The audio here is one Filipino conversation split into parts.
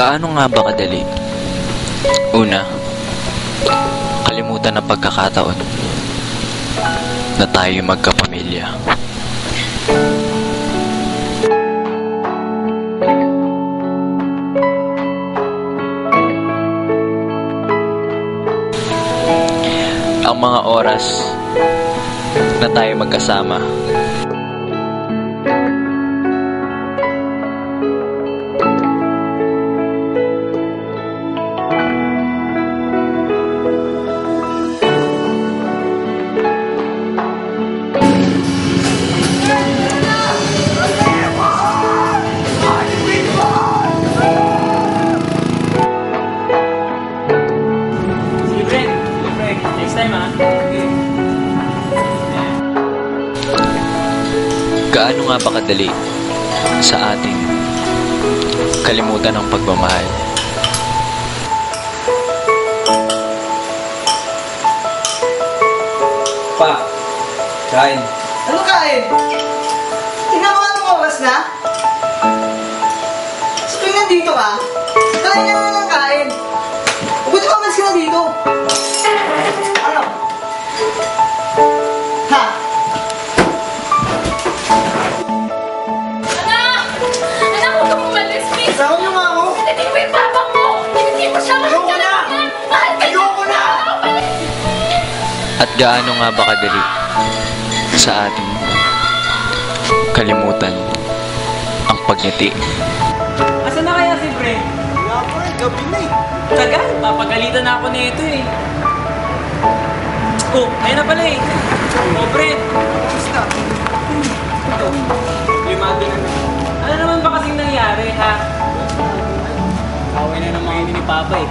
Gaano nga ba kadali? Una, kalimutan ang pagkakataon na tayo magkapamilya. Ang mga oras na tayo magkasama, gaano nga ba kadali sa ating kalimutan ang pagmamahal? Pa, kain. Ano kain? Tingnan mo anong oras na? So, tuwing nandito ka, kain ka na lang kain. Buti ka mas ka na dito. Ano? Ha? Anak! Anak, huwag kang umalis, please! Kasama niyo nga ako. Hindi mo yung papa mo! Hindi mo siya mahal ka lang yan! Mahal ka Ayoko na! At gaano nga ba kadali sa ating kalimutan ang pagngiti? Asan na kaya si Fred? Wala pa rin, gabi na eh. Tagal, papagalitan na ako nito eh. Oh, ayun na pala eh. Oh, Fred. Basta. Ito. Limado na. Ano naman ba kasing nangyari, ha? Away na naman yun ni Papa eh.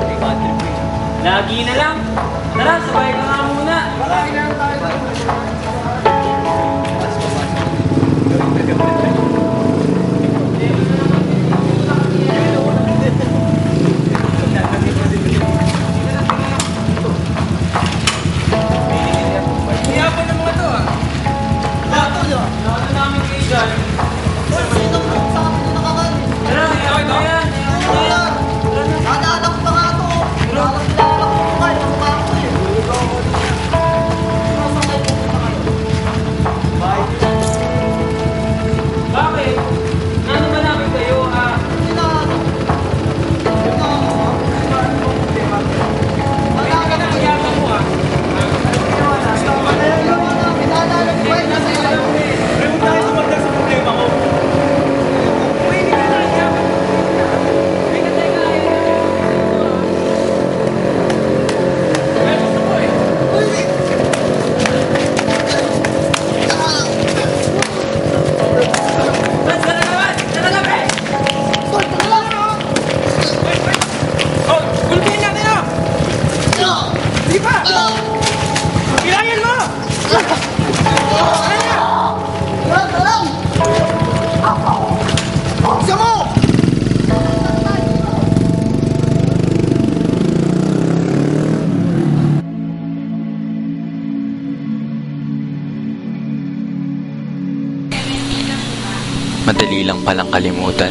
Ay, quadrip eh. Lagi na lang. Tara, sabay ka nga muna. Wala, inahan tayo. Hiyapon ng mga to ah. Lato niyo. Nakala namin kayo dyan. Sino mo sa akin na nakakain? Tara, hiyapon na yan. Wala. Naalala ko pa nga to. Naalala ko pa kayo. Mukha ko eh. Nasakay ko pa kayo. Bye. Bakit? Ano ba namin kayo ha? Hindi na ano. Hindi na ano. Wala ka na hiyapon mo ah. Madali lang palang kalimutan.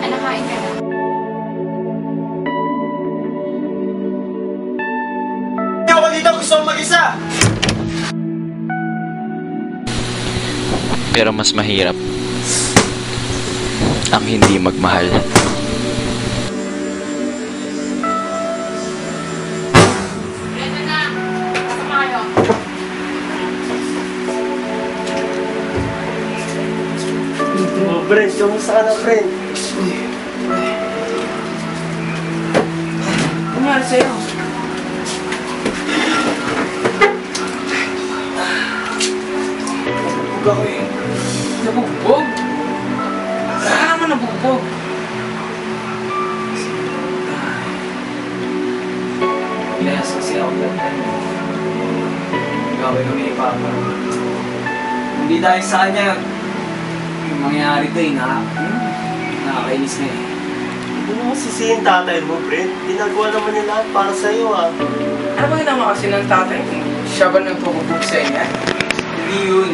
Anak, kain ka na. Hindi ako dito gusto mag-isa. Pero mas mahirap ang hindi magmahal. Fred, anak! Kasama kayo. Oh, Brent, kamusta ka na, Brent? Ano nga sa'yo? Huwag eh. Nabugbog? Saan ka naman nabugbog? Pinayas kasi ako lang. Gawin kami ni Papa. Hindi dahil sa kanya, yung mangyayari to eh, nakakainis na eh. Hindi mo sisihin tatay mo, Brent. Ginagawa naman niya lahat para sa'yo, ah. Ano ba ginawa kasi ng tatay mo? Siya ba nagpupupog sa inyo? Hindi yun.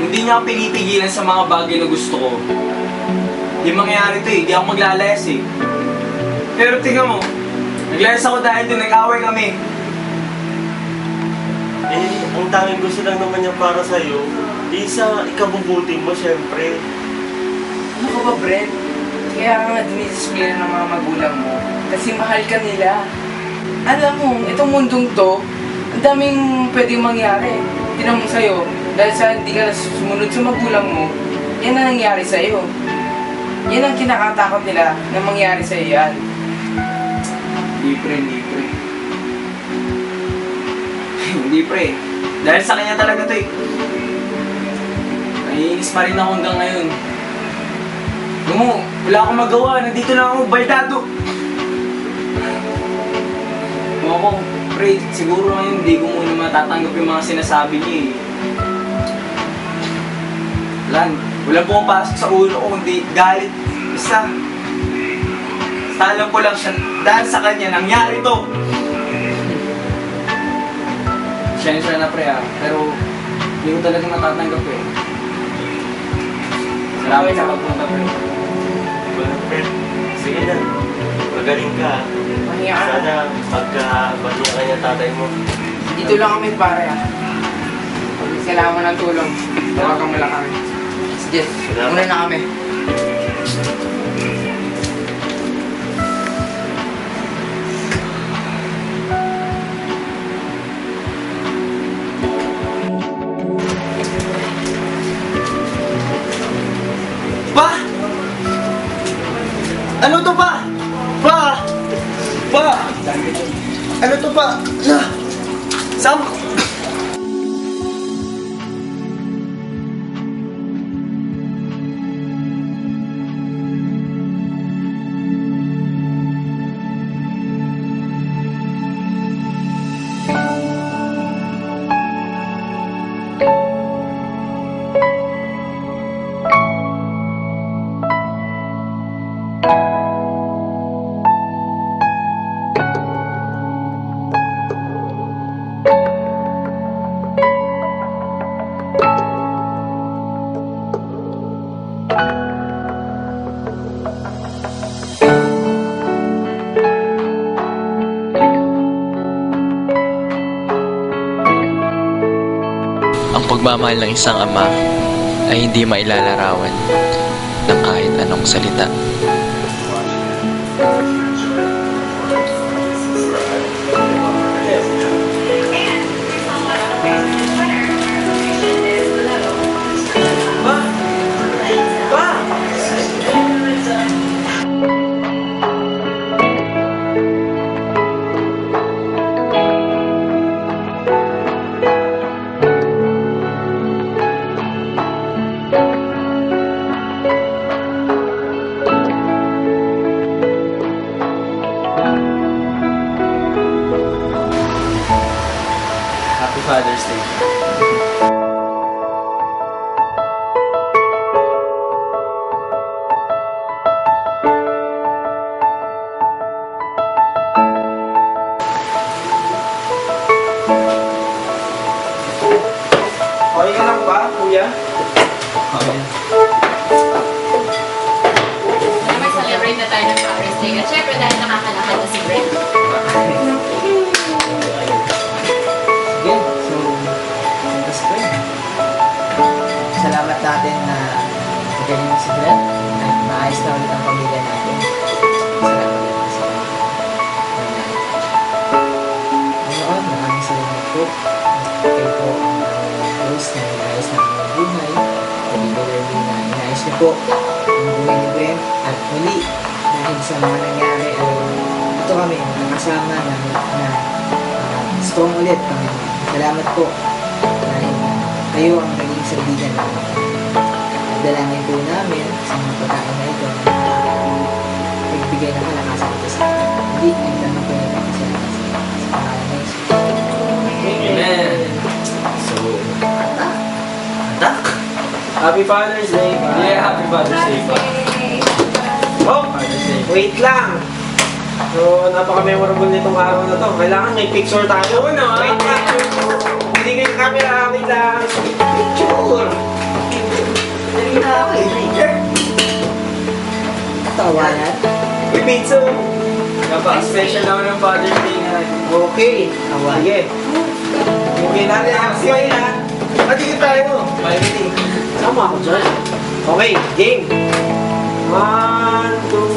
Hindi niya ako pinipigilan sa mga bagay na gusto ko. Hindi mangyayari to eh. Hindi ako maglalayas eh. Pero tingnan mo, naglayas ako dahil din nag-away kami. Eh, ang daming gusto lang naman niya para sa'yo. Di sa ikabubuti mo, syempre. Ano ka ba, Brent? Kaya nga dinisismira ng mga magulang mo. Kasi mahal ka nila. Alam mo, itong mundong to, ang daming pwedeng mangyari. Tinan mo sa'yo, dahil sa hindi ka sumunod sa magulang mo, yan ang nangyari sa'yo. Yan ang kinakatakot nila na mangyari sa'yo yan. Hindi pre. Hindi pre. Dahil sa kanya talaga to eh. Naiinis pa rin ako hanggang ngayon. Alam mo, wala akong magawa. Nandito lang ako, baldado. Ako, pre, siguro ngayon hindi ko muna matatanggap yung mga sinasabi niya eh. Wala pumapasok sa ulo ko, kundi galit. Basta, alam ko lang siya, dahil sa kanya, nangyari to. Siyensya na pre pero hindi ko talaga matatanggap eh. Salamat sa pagpunta pre. Well, sige na. Magaling ka. Mahiya ka. Sana magka-banya ka niya tatay mo. Dito lang kami pare ah. Pag kailangan mo ng tulong, tawagan mo lang kami. Sige, muna na kami. Pa! Ano to pa? Pa! Pa! Ano to pa? Sam! Ang pagmamahal ng isang ama ay hindi mailalarawan ng kahit anong salita. Happy Father's Day. Okay ka lang ba, kuya? May celebrate na tayo ng Father's Day. At syempre dahil nakakalakad na si Brent. Sige, so, Santos ko yun. Salamat natin na magaling mo si Brent at maayos na ulit ang pamilya natin. Salamat natin sa ngayon, maraming salamat po. Kayo po ang close na inaayos na ang buhay. Particularly na inaayos niyo po ang buhay ni Brent. At muli, dahil sa mga nangyari, ito kami nakasama na strong ulit kami. Salamat po dahil kayo ang naging sardigan namin. At dalangin po namin sa mga pagkain na ito na nagbigay ng kalakasan ito sa atin. Hindi, ang tanong ko nito kasi sa pangalan na Jesus. Amen. So, atak! Happy Father's Day. Yeah, Happy Father's Day. Oh, Father's Day. wait lang! So, napaka-memorable nitong araw na to. Kailangan may picture tayo. Oo na. Wait, hindi kayo camera, akin lang. Picture! Tawanan. Uy, pizza! Special naman ng Father's Day natin. Okay. Sige. Bigyan natin ang siya ha. Patigil tayo. Bye, Sama ako dyan. Okay, game. 1, 2,